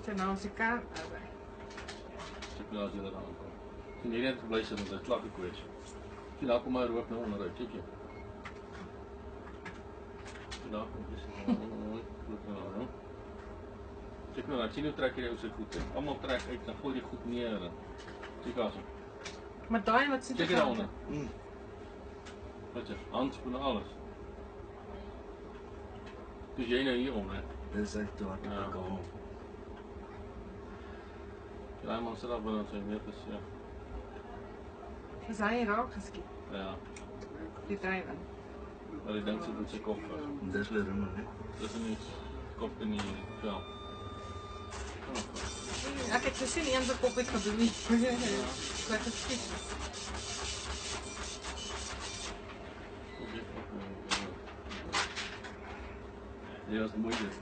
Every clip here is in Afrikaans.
En nou is die kar. Check nou as jy daar aankom. Sien hierdie het gebly sit, dit klap gekwets. Sien daar kom my rook nou onderuit, kyk jy. Sien daar kom jy sien. Check nou, ek sien hoe trek jy ou se goed. Almal trek uit, dan gooi jy goed neer. Kyk as. Maar daai wat sit Check dit daaronder. Wat jy, handskoene alles. Dus jy nou hier om, hè? Dis uit toe wat ek al. Ja, man sit daar binne sy meters, ja. Is hy raak geskiet? Ja. Die drywer. Maar die ding sit in sy kop vas. Dis weer rum, hè? Dis in die kop in die vel. Ek het gesien een se kop het gedoen. Wat geskiet. Jy was mooi dit.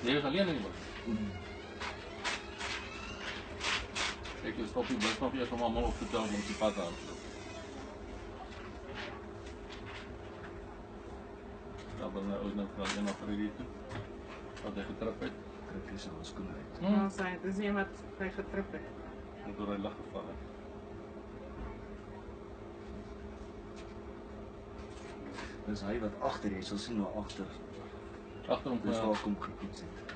Jy was alleen in die bos. Ek is op die bus nog eers om almal op te tel om die pad aan te loop. Daar ben nou ook nog wel een of drie toe. Wat hy getrap het. Trek jy sy handskoene uit. Nou sê, dis iemand wat hy getrip het. En door hy lig geval het. Dis hy wat agter jy sal sien waar agter. Agter hom Dis waar kom gekoets het.